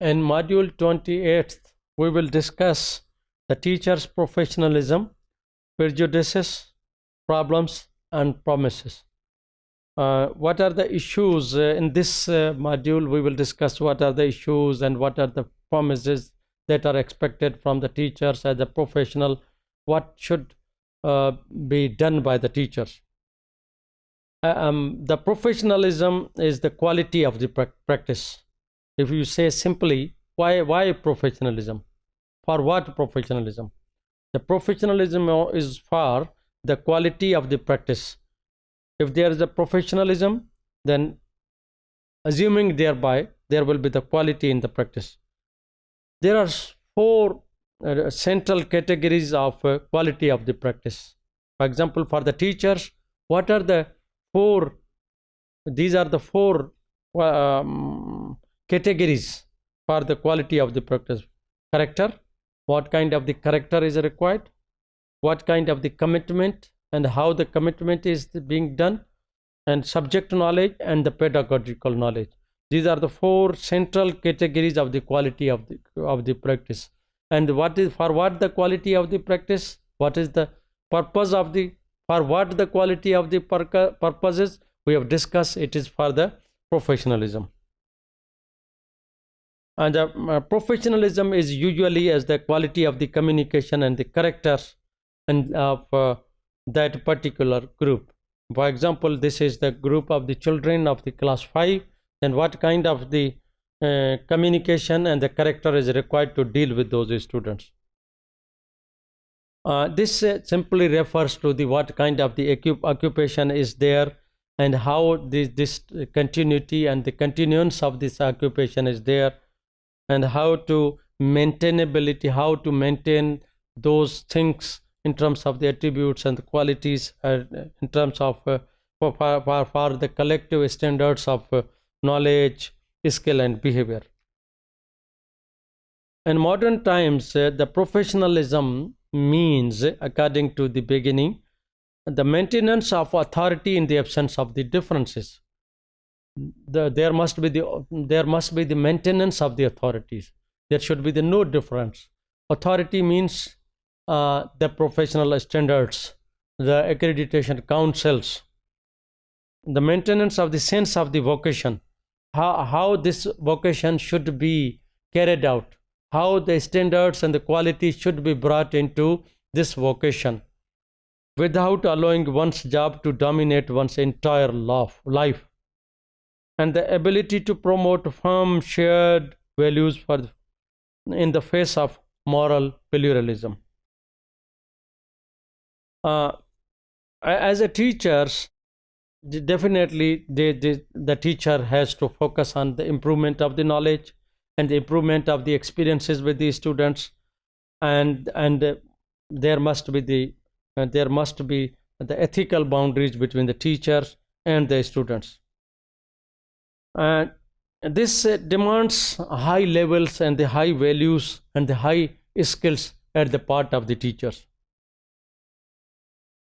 In Module 28, we will discuss the teacher's professionalism, prejudices, problems, and promises. What are the issues in this module? We will discuss what are the issues and what are the promises that are expected from the teachers as a professional. What should be done by the teachers? The professionalism is the quality of the practice. If you say simply, why professionalism? For what professionalism? The professionalism is for the quality of the practice. If there is a professionalism, then assuming thereby there will be the quality in the practice. There are four central categories of quality of the practice. For example, for the teachers, what are the four? These are the four categories for the quality of the practice. Character, what kind of the character is required, what kind of the commitment and how the commitment is being done, and subject knowledge and the pedagogical knowledge. These are the four central categories of the quality of the practice. And what is for what the quality of the practice? What is the purpose of the for what the quality of the purposes? We have discussed it is for the professionalism. And professionalism is usually as the quality of the communication and the character and of that particular group. For example, this is the group of the children of the class 5, then what kind of the communication and the character is required to deal with those students. This simply refers to the what kind of the occupation is there and how this continuity and the continuance of this occupation is there, and how to maintainability, how to maintain those things in terms of the attributes and the qualities, in terms of for the collective standards of knowledge, skill, and behavior. In modern times, the professionalism means, according to the beginning, the maintenance of authority in the absence of the differences. There must be the maintenance of the authorities. There should be no difference. Authority means the professional standards, the accreditation councils, the maintenance of the sense of the vocation, how this vocation should be carried out, how the standards and the quality should be brought into this vocation without allowing one's job to dominate one's entire life, and the ability to promote firm shared values in the face of moral pluralism. As a teacher, definitely the teacher has to focus on the improvement of the knowledge and the improvement of the experiences with the students, and there must be the ethical boundaries between the teachers and the students. And this demands high levels and the high values and the high skills at the part of the teachers.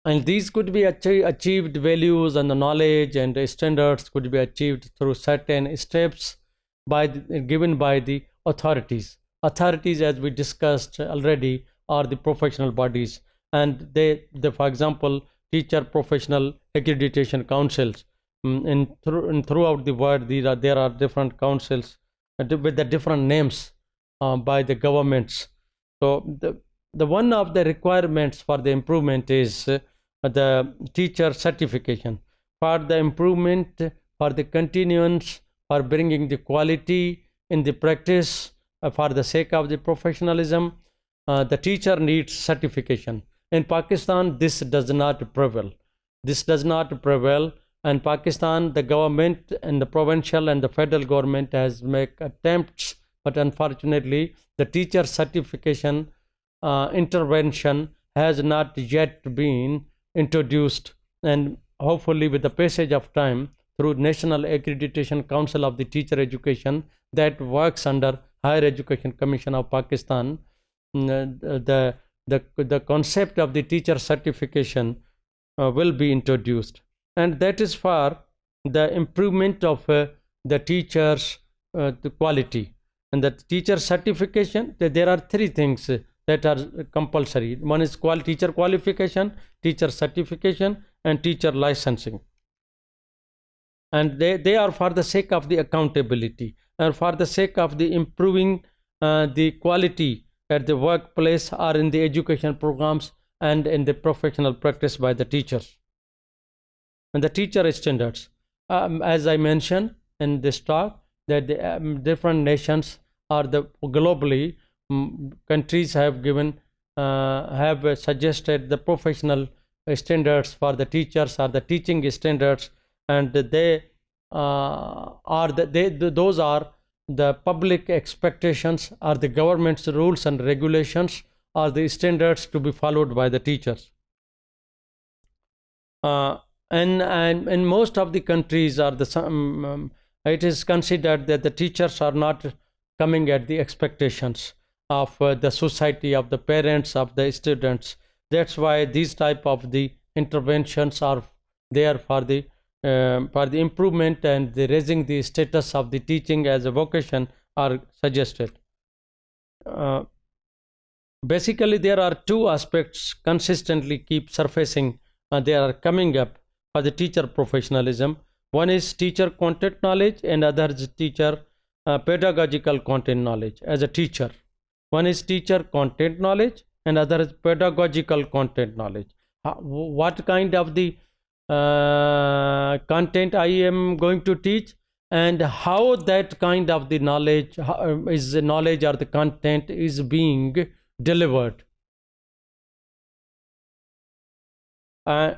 And these could be achieved values and the knowledge and the standards could be achieved through certain steps given by the authorities. Authorities, as we discussed already, are the professional bodies, and they for example, teacher professional accreditation councils. Throughout the world, there are different councils with the different names by the governments. So the one of the requirements for the improvement is the teacher certification. For the improvement, for the continuance, for bringing the quality in the practice, for the sake of the professionalism, the teacher needs certification. In Pakistan, this does not prevail. And Pakistan, the government and the provincial and the federal government has made attempts, but unfortunately the teacher certification intervention has not yet been introduced, and hopefully with the passage of time, through National Accreditation Council of the Teacher Education that works under Higher Education Commission of Pakistan, the concept of the teacher certification will be introduced, and that is for the improvement of the teachers' the quality. And the teacher certification, there are three things that are compulsory. One is teacher qualification, teacher certification, and teacher licensing. And they are for the sake of the accountability and for the sake of the improving the quality at the workplace or in the education programs and in the professional practice by the teachers. And the teacher standards, as I mentioned in this talk, that the different nations or the globally countries have given have suggested the professional standards for the teachers or the teaching standards, and they those are the public expectations or the government's rules and regulations or the standards to be followed by the teachers. And in most of the countries are it is considered that the teachers are not coming at the expectations of the society, of the parents, of the students. That's why these type of the interventions are there for the improvement and the raising the status of the teaching as a vocation are suggested. Basically, there are two aspects consistently keep surfacing. They are coming up for the teacher professionalism. One is teacher content knowledge and other is teacher pedagogical content knowledge as a teacher. One is teacher content knowledge and other is pedagogical content knowledge. What kind of the content I am going to teach and how that kind of the knowledge is the knowledge or the content is being delivered. And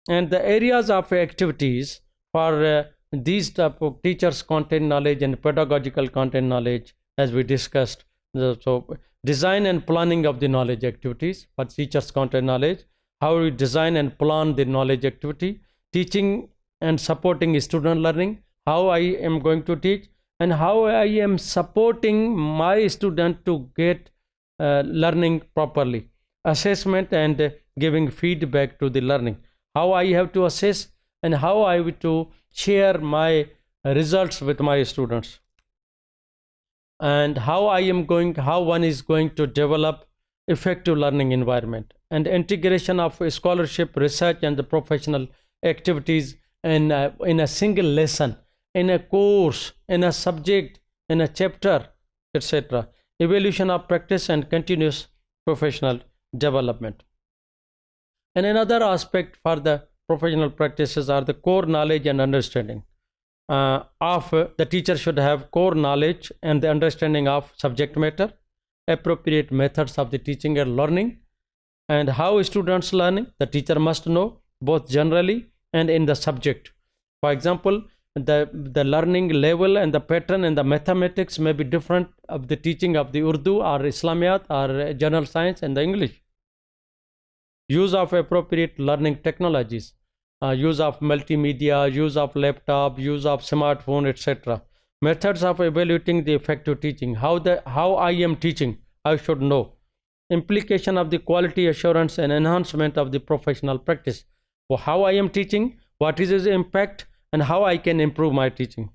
the areas of activities for these type of teachers content knowledge and pedagogical content knowledge, as we discussed. So design and planning of the knowledge activities for teachers content knowledge, how we design and plan the knowledge activity, teaching and supporting student learning, how I am going to teach and how I am supporting my student to get learning properly, assessment and giving feedback to the learning, how I have to assess and how I have to share my results with my students, and how one is going to develop effective learning environment, and integration of scholarship, research and the professional activities in a single lesson, in a course, in a subject, in a chapter, etc. Evaluation of practice and continuous professional development. And another aspect for the professional practices are the core knowledge and understanding of the teacher should have core knowledge and the understanding of subject matter, appropriate methods of the teaching and learning, and how students learning. The teacher must know both generally and in the subject. For example, the learning level and the pattern and the mathematics may be different of the teaching of the Urdu or Islamiyat or general science and the English. Use of appropriate learning technologies, use of multimedia, use of laptop, use of smartphone, etc. Methods of evaluating the effective teaching, how I am teaching, I should know. Implication of the quality assurance and enhancement of the professional practice. For how I am teaching, what is its impact, and how I can improve my teaching.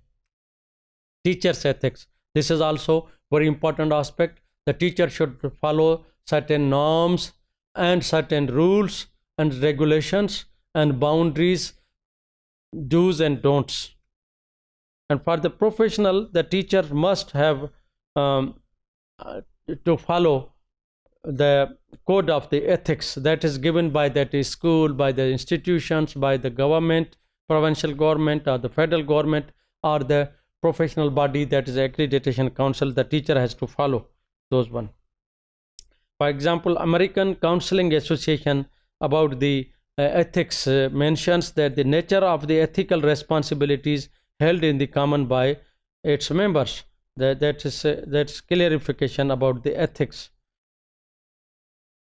Teacher's ethics. This is also very important aspect. The teacher should follow certain norms and certain rules and regulations and boundaries, do's and don'ts. And for the professional, the teacher must have to follow the code of the ethics that is given by that school, by the institutions, by the government, provincial government or the federal government or the professional body, that is accreditation council. The teacher has to follow those one. For example, American Counseling Association about the ethics mentions that the nature of the ethical responsibilities held in the common by its members. That's clarification about the ethics.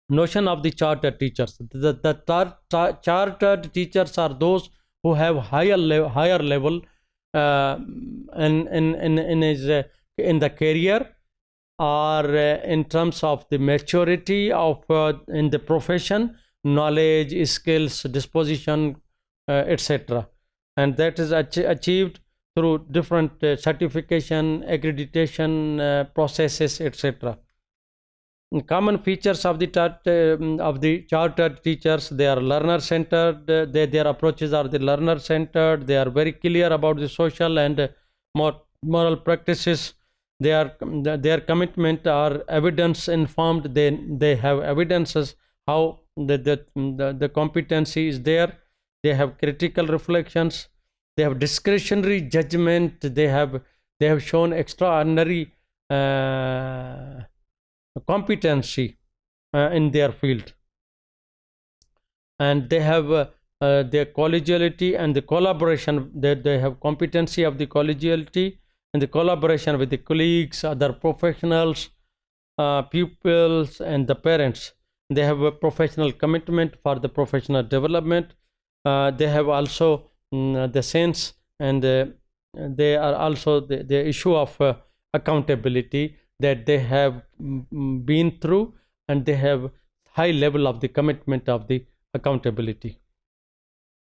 Notion of the chartered teachers. The chartered teachers are those who have higher level in the career or in terms of the maturity of in the profession, knowledge, skills, disposition, etc. And that is achieved through different certification, accreditation processes, etc. Common features of the chartered teachers: they are learner centered. Their approaches are the learner centered. They are very clear about the social and moral practices. Their commitment are evidence informed. They have evidences how the competency is there. They have critical reflections. They have discretionary judgment. They have shown extraordinary competency in their field, and they have their collegiality and the collaboration. They have competency of the collegiality and the collaboration with the colleagues, other professionals, pupils, and the parents. They have a professional commitment for the professional development. They have also the sense, and they are also the issue of accountability, that they have been through, and they have high level of the commitment of the accountability.